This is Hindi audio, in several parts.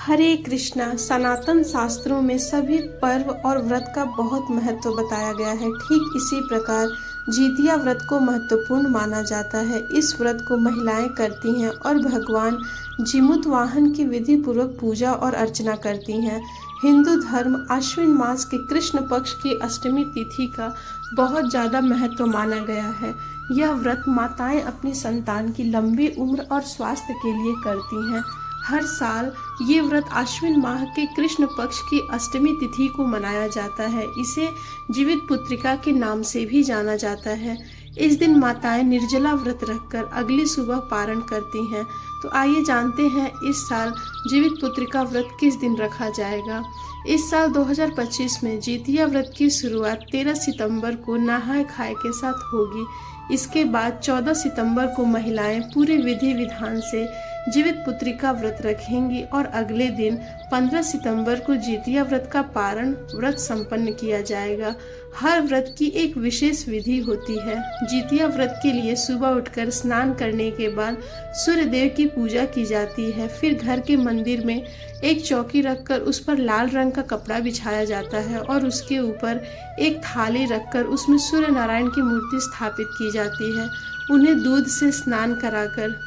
हरे कृष्णा। सनातन शास्त्रों में सभी पर्व और व्रत का बहुत महत्व बताया गया है। ठीक इसी प्रकार जितिया व्रत को महत्वपूर्ण माना जाता है। इस व्रत को महिलाएं करती हैं और भगवान जीमूत वाहन की विधि पूर्वक पूजा और अर्चना करती हैं। हिंदू धर्म आश्विन मास के कृष्ण पक्ष की अष्टमी तिथि का बहुत ज़्यादा महत्व माना गया है। यह व्रत माताएं अपनी संतान की लंबी उम्र और स्वास्थ्य के लिए करती हैं। हर साल ये व्रत आश्विन माह के कृष्ण पक्ष की अष्टमी तिथि को मनाया जाता है। इसे जीवित पुत्रिका के नाम से भी जाना जाता है। इस दिन माताएं निर्जला व्रत रखकर अगली सुबह पारण करती हैं। तो आइए जानते हैं इस साल जीवित पुत्रिका व्रत किस दिन रखा जाएगा। इस साल 2025 में जितिया व्रत की शुरुआत 13 सितंबर को नहाय खाए के साथ होगी। इसके बाद 14 सितंबर को महिलाएं पूरे विधि विधान से जीवित पुत्रिका व्रत रखेंगी और अगले दिन 15 सितंबर को जितिया व्रत का पारण व्रत संपन्न किया जाएगा। हर व्रत की एक विशेष विधि होती है। जितिया व्रत के लिए सुबह उठकर स्नान करने के बाद सूर्य देव की पूजा की जाती है। फिर घर के मंदिर में एक चौकी रखकर उस पर लाल रंग का कपड़ा बिछाया जाता है और उसके ऊपर एक थाली रखकर उसमें सूर्य नारायण की मूर्ति स्थापित की जाती है। उन्हें दूध से स्नान कराकर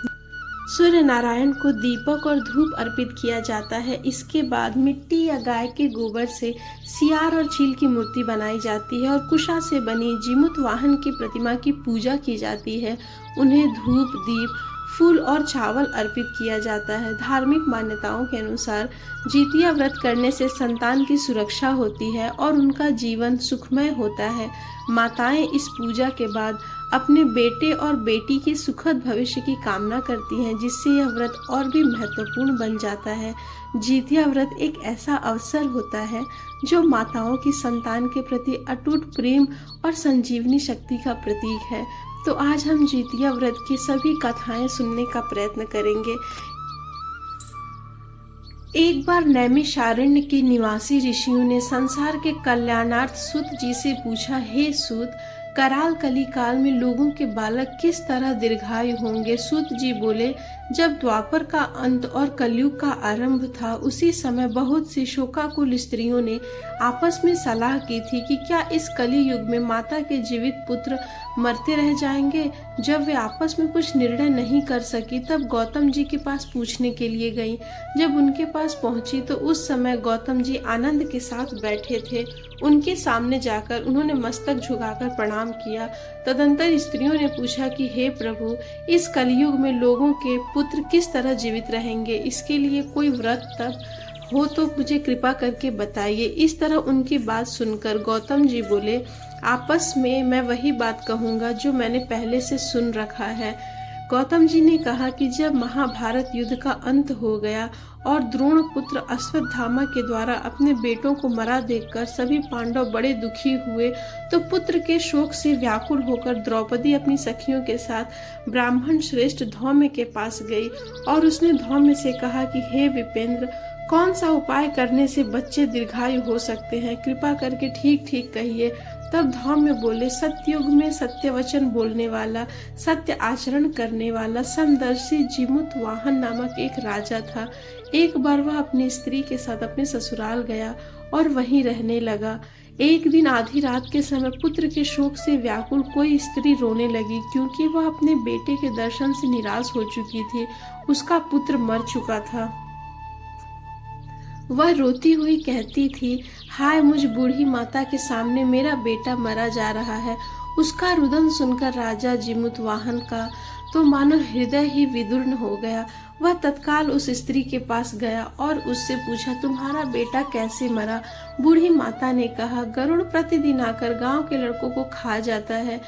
सूर्य नारायण को दीपक और धूप अर्पित किया जाता है। इसके बाद मिट्टी या गाय के गोबर से सियार और चील की मूर्ति बनाई जाती है और कुशा से बनी जीमूत वाहन की प्रतिमा की पूजा की जाती है। उन्हें धूप, दीप, फूल और चावल अर्पित किया जाता है। धार्मिक मान्यताओं के अनुसार जितिया व्रत करने से संतान की सुरक्षा होती है और उनका जीवन सुखमय होता है। माताएं इस पूजा के बाद अपने बेटे और बेटी के सुखद भविष्य की कामना करती हैं, जिससे यह व्रत और भी महत्वपूर्ण बन जाता है। जितिया व्रत एक ऐसा अवसर होता है जो माताओं की संतान के प्रति अटूट प्रेम और संजीवनी शक्ति का प्रतीक है। तो आज हम जितिया व्रत की सभी कथाएं सुनने का प्रयत्न करेंगे। एक बार नैमिषारण्य के निवासी ऋषियों ने संसार के कल्याणार्थ सूत जी से पूछा, हे सूत, कराल कली काल में लोगों के बालक किस तरह दीर्घायु होंगे। सूत जी बोले, जब द्वापर का अंत और कलयुग का आरंभ था, उसी समय बहुत सी शोकाकुल स्त्रियों ने आपस में सलाह की थी कि क्या इस कली युग में माता के जीवित पुत्र मरते रह जाएंगे। जब वे आपस में कुछ निर्णय नहीं कर सकी तब गौतम जी के पास पूछने के लिए गई। जब उनके पास पहुंची तो उस समय गौतम जी आनंद के साथ बैठे थे। उनके सामने जाकर उन्होंने मस्तक झुकाकर प्रणाम किया। तदंतर स्त्रियों ने पूछा कि हे प्रभु, इस कलयुग में लोगों के पुत्र किस तरह जीवित रहेंगे। इसके लिए कोई व्रत तप हो तो मुझे कृपा करके बताइए। इस तरह उनकी बात सुनकर गौतम जी बोले, आपस में मैं वही बात कहूँगा जो मैंने पहले से सुन रखा है। गौतम जी ने कहा कि जब महाभारत युद्ध का अंत हो गया और द्रोण पुत्र अश्वत्थामा के द्वारा अपने बेटों को मरा देखकर सभी पांडव बड़े दुखी हुए, तो पुत्र के शोक से व्याकुल होकर द्रौपदी अपनी सखियों के साथ ब्राह्मण श्रेष्ठ धौम्य के पास गई और उसने धौम्य से कहा कि हे विपेंद्र, कौन सा उपाय करने से बच्चे दीर्घायु हो सकते हैं, कृपा करके ठीक ठीक कहिए। तब धौम्य बोले, सत्ययुग में सत्य वचन बोलने वाला, सत्य आचरण करने वाला समदर्शी जीमूत वाहन नामक एक राजा था। एक बार वह अपनी स्त्री के साथ अपने ससुराल गया और वहीं रहने लगा। एक दिन आधी रात के समय पुत्र के शोक से व्याकुल कोई स्त्री रोने लगी, क्योंकि वह अपने बेटे के दर्शन से निराश हो चुकी थी। उसका पुत्र मर चुका था। वह रोती हुई कहती थी, हाय मुझ बूढ़ी माता के सामने मेरा बेटा मरा जा रहा है। उसका रुदन सुनकर राजा जीमूत वाहन का तो मानो हृदय ही विदीर्ण हो गया। वह तत्काल उस स्त्री के पास गया और उससे पूछा, तुम्हारा बेटा कैसे मरा। बूढ़ी माता ने कहा, गरुड़ प्रतिदिन आकर गांव के लड़कों को खा जाता है।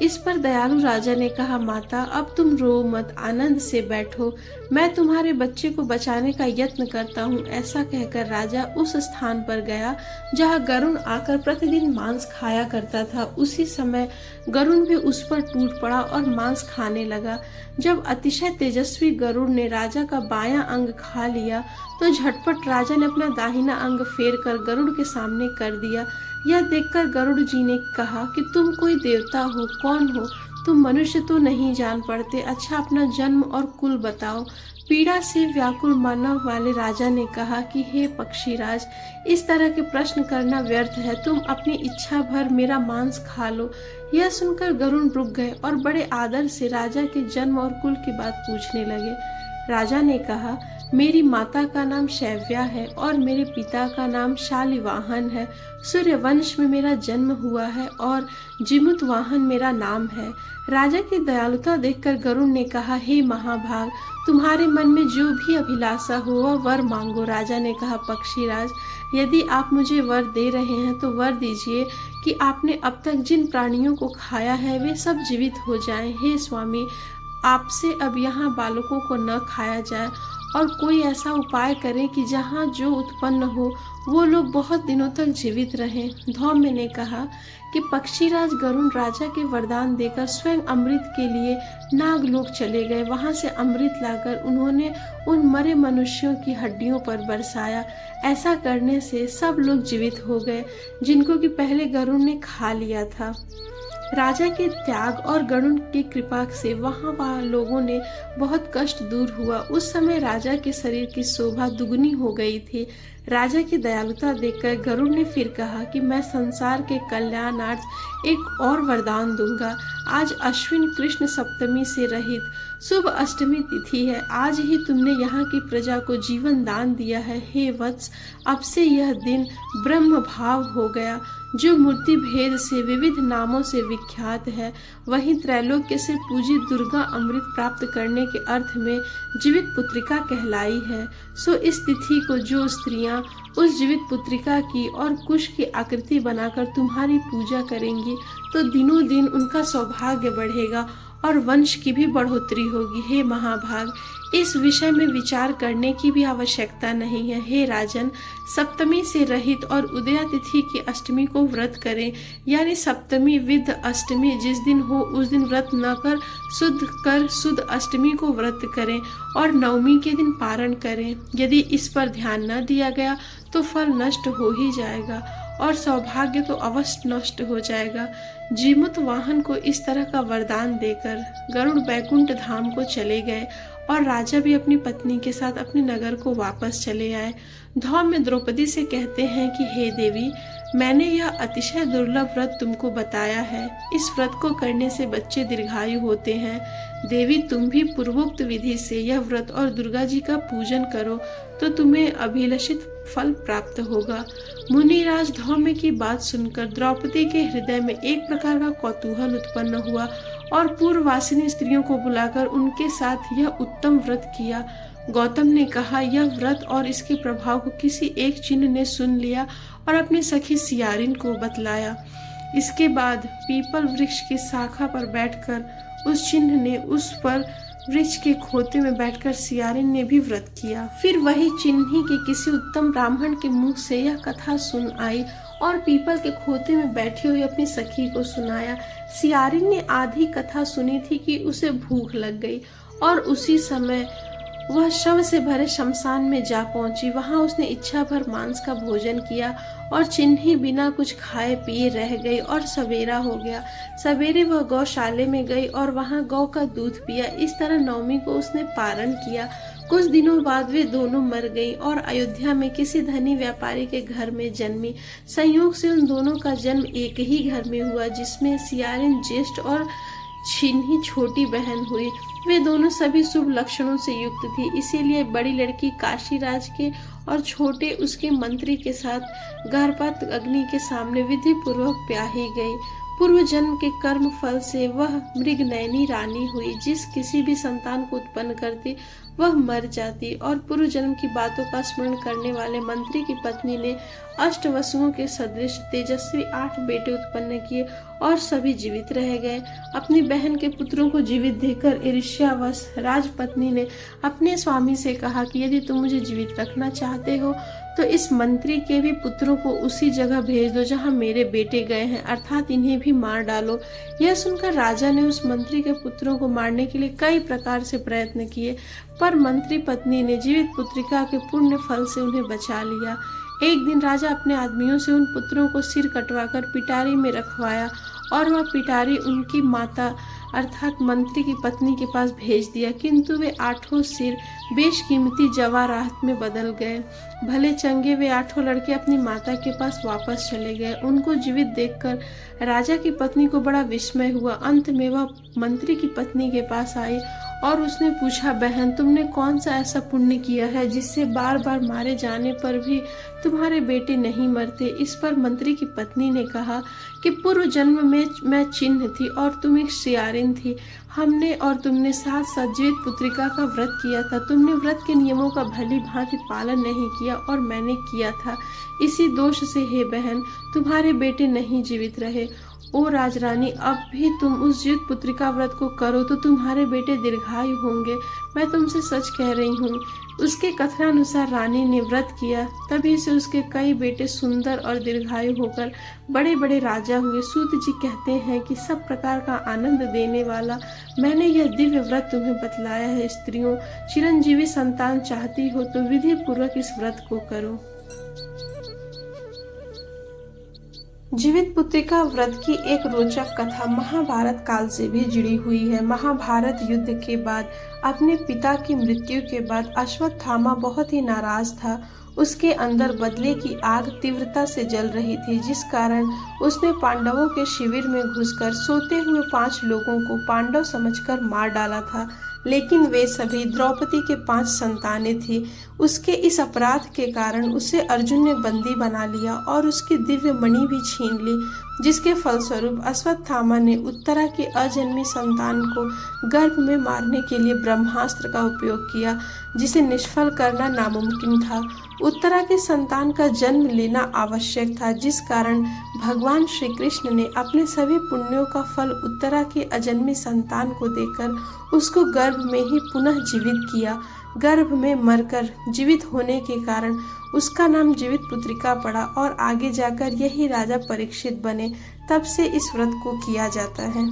इस पर दयालु राजा ने कहा, माता अब तुम रो मत, आनंद से बैठो, मैं तुम्हारे बच्चे को बचाने का यत्न करता हूँ। ऐसा कहकर राजा उस स्थान पर गया जहाँ गरुड़ आकर प्रतिदिन मांस खाया करता था। उसी समय गरुड़ भी उस पर टूट पड़ा और मांस खाने लगा। जब अतिशय तेजस्वी गरुड़ ने राजा का बायां अंग खा लिया तो झटपट राजा ने अपना दाहिना अंग फेर कर गरुड़ के सामने कर दिया। यह देखकर गरुड़ जी ने कहा कि तुम कोई देवता हो, कौन हो तुम, मनुष्य तो नहीं जान पड़ते। अच्छा अपना जन्म और कुल बताओ। पीड़ा से व्याकुल मन वाले राजा ने कहा कि हे पक्षीराज, इस तरह के प्रश्न करना व्यर्थ है। तुम अपनी इच्छा भर मेरा मांस खा लो। यह सुनकर गरुड़ रुक गए और बड़े आदर से राजा के जन्म और कुल की बात पूछने लगे। राजा ने कहा, मेरी माता का नाम शैव्या है और मेरे पिता का नाम शालिवाहन है। सूर्य वंश में मेरा जन्म हुआ है और जिमुतवाहन मेरा नाम है। राजा की दयालुता देखकर गरुड़ ने कहा, हे महाभाग, तुम्हारे मन में जो भी अभिलाषा हो वह वर मांगो। राजा ने कहा, पक्षीराज, यदि आप मुझे वर दे रहे हैं तो वर दीजिए कि आपने अब तक जिन प्राणियों को खाया है वे सब जीवित हो जाएं। हे स्वामी, आपसे अब यहाँ बालकों को न खाया जाए और कोई ऐसा उपाय करें कि जहाँ जो उत्पन्न हो वो लोग बहुत दिनों तक जीवित रहें। धौम्य ने कहा कि पक्षीराज गरुड़ राजा के वरदान देकर स्वयं अमृत के लिए नागलोक चले गए। वहां से अमृत लाकर उन्होंने उन मरे मनुष्यों की हड्डियों पर बरसाया। ऐसा करने से सब लोग जीवित हो गए जिनको कि पहले गरुड़ ने खा लिया था। राजा के त्याग और गरुड़ की कृपा से वहां लोगों ने बहुत कष्ट दूर हुआ। उस समय राजा के शरीर की शोभा दुगनी हो गई थी। राजा की दयालुता देखकर गरुड़ ने फिर कहा कि मैं संसार के कल्याणार्थ एक और वरदान दूंगा। आज अश्विन कृष्ण सप्तमी से रहित शुभ अष्टमी तिथि है। आज ही तुमने यहाँ की प्रजा को जीवन दान दिया है। हे वत्स, अब से यह दिन ब्रह्म भाव हो गया, जो मूर्ति भेद से विविध नामों से विख्यात है। वहीं त्रैलोक्य से पूजित दुर्गा अमृत प्राप्त करने के अर्थ में जीवित पुत्रिका कहलाई है। सो इस तिथि को जो स्त्रियां उस जीवित पुत्रिका की और कुश की आकृति बनाकर तुम्हारी पूजा करेंगी तो दिनों दिन उनका सौभाग्य बढ़ेगा और वंश की भी बढ़ोतरी होगी। हे महाभाग, इस विषय में विचार करने की भी आवश्यकता नहीं है। हे राजन, सप्तमी से रहित और उदया तिथि की अष्टमी को व्रत करें, यानी सप्तमी विद अष्टमी जिस दिन हो उस दिन व्रत न कर शुद्ध अष्टमी को व्रत करें और नवमी के दिन पारण करें। यदि इस पर ध्यान न दिया गया तो फल नष्ट हो ही जाएगा और सौभाग्य तो अवश्य नष्ट हो जाएगा। जिमुतवाहन को इस तरह का वरदान देकर गरुड़ बैकुंठ धाम को चले गए और राजा भी अपनी पत्नी के साथ अपने नगर को वापस चले आए। धौम्य द्रौपदी से कहते हैं कि हे देवी, मैंने यह अतिशय दुर्लभ व्रत तुमको बताया है। इस व्रत को करने से बच्चे दीर्घायु होते हैं। देवी, तुम भी पूर्वोक्त विधि से यह व्रत और दुर्गा जी का पूजन करो तो तुम्हें अभिलषित फल प्राप्त होगा। मुनिराज धौम्य की बात सुनकर द्रौपदी के हृदय में एक प्रकार का कौतूहल उत्पन्न हुआ और पूर्ववासिनी स्त्रियों को बुलाकर उनके साथ यह उत्तम व्रत किया। गौतम ने कहा, यह व्रत और इसके प्रभाव को किसी एक चिन्ह ने सुन लिया और अपनी सखी सियारिन को बतलाया। इसके बाद पीपल वृक्ष की शाखा पर बैठकर उस चिन्ह ने उस पर वृक्ष के खोते में बैठकर सियारिन ने भी व्रत किया। फिर वही चिन्ही के किसी उत्तम ब्राह्मण के मुख से यह कथा सुन आई और पीपल के खोते में बैठी हुई अपनी सखी को सुनाया। सियारिन ने आधी कथा सुनी थी कि उसे भूख लग गई और उसी समय वह शव से भरे शमशान में जा पहुंची। वहां उसने इच्छा भर मांस का भोजन किया और चिन्ही बिना कुछ खाए पिए रह गई और सवेरा हो गया। सवेरे वह गौशाले में गई और वहां गौ का दूध पिया। इस तरह नवमी को उसने पारण किया। कुछ दिनों बाद वे दोनों मर गईं और अयोध्या में किसी धनी व्यापारी के घर में जन्मी। संयोग से उन दोनों का जन्म एक ही घर में हुआ, जिसमें सियारिन ज्येष्ठ और छिन्ही छोटी बहन हुई। वे दोनों सभी शुभ लक्षणों से युक्त थी, इसीलिए बड़ी लड़की काशीराज के और छोटे उसके मंत्री के साथ गर्भवत अग्नि के सामने विधि पूर्वक ब्याही गई। पूर्व जन्म के कर्म फल से वह मृगनयनी रानी हुई। जिस किसी भी संतान को उत्पन्न करती वह मर जाती और पूर्व जन्म की बातों का स्मरण करने वाले मंत्री की पत्नी ने अष्ट वसुओं के सदृश तेजस्वी 8 बेटे उत्पन्न किए और सभी जीवित रह गए। अपनी बहन के पुत्रों को जीवित देखकर ईर्ष्यावश राजपत्नी ने अपने स्वामी से कहा कि यदि तुम मुझे जीवित रखना चाहते हो तो इस मंत्री के भी पुत्रों को उसी जगह भेज दो जहां मेरे बेटे गए हैं, अर्थात इन्हें भी मार डालो। यह सुनकर राजा ने उस मंत्री के पुत्रों को मारने के लिए कई प्रकार से प्रयत्न किए, पर मंत्री पत्नी ने जीवित पुत्रिका के पुण्य फल से उन्हें बचा लिया। एक दिन राजा अपने आदमियों से उन पुत्रों को सिर कटवाकर पिटारी में रखवाया और वह पिटारी उनकी माता अर्थात मंत्री की पत्नी के पास भेज दिया, किंतु वे 8 सिर बेशकीमती जवाहरात में बदल गए। भले चंगे वे 8 लड़के अपनी माता के पास वापस चले गए। उनको जीवित देखकर राजा की पत्नी को बड़ा विस्मय हुआ। अंत में वह मंत्री की पत्नी के पास आई और उसने पूछा, बहन, तुमने कौन सा ऐसा पुण्य किया है जिससे बार बार मारे जाने पर भी तुम्हारे बेटे नहीं मरते? इस पर मंत्री की पत्नी ने कहा कि पूर्व जन्म में मैं चिन्ह थी और तुम एक सियारिन थी। हमने और तुमने साथ साथ जीवित पुत्रिका का व्रत किया था। तुमने व्रत के नियमों का भली भांति पालन नहीं किया और मैंने किया था। इसी दोष से हे बहन, तुम्हारे बेटे नहीं जीवित रहे। ओ राजरानी, अब भी तुम उस जीवित पुत्रिका व्रत को करो तो तुम्हारे बेटे दीर्घायु होंगे। मैं तुमसे सच कह रही हूँ। उसके कथनानुसार रानी ने व्रत किया, तभी से उसके कई बेटे सुंदर और दीर्घायु होकर बड़े बड़े राजा हुए। सूत जी कहते हैं कि सब प्रकार का आनंद देने वाला मैंने यह दिव्य व्रत तुम्हें बतलाया है। स्त्रियों, चिरंजीवी संतान चाहती हो तो विधि पूर्वक इस व्रत को करो। जीवित पुत्रिका व्रत की एक रोचक कथा महाभारत काल से भी जुड़ी हुई है। महाभारत युद्ध के बाद अपने पिता की मृत्यु के बाद अश्वत्थामा बहुत ही नाराज था। उसके अंदर बदले की आग तीव्रता से जल रही थी, जिस कारण उसने पांडवों के शिविर में घुसकर सोते हुए 5 लोगों को पांडव समझकर मार डाला था। लेकिन वे सभी द्रौपदी के 5 संतानें थी। उसके इस अपराध के कारण उसे अर्जुन ने बंदी बना लिया और उसकी दिव्य मणि भी छीन ली, जिसके फलस्वरूप अश्वत्थामा ने उत्तरा की अजन्मी संतान को गर्भ में मारने के लिए ब्रह्मास्त्र का उपयोग किया, जिसे निष्फल करना नामुमकिन था। उत्तरा की संतान का जन्म लेना आवश्यक था, जिस कारण भगवान श्री कृष्ण ने अपने सभी पुण्यों का फल उत्तरा की अजन्मी संतान को देकर उसको गर्भ में ही पुनः जीवित किया। गर्भ में मरकर जीवित होने के कारण उसका नाम जीवित पुत्रिका पड़ा और आगे जाकर यही राजा परीक्षित बने। तब से इस व्रत को किया जाता है।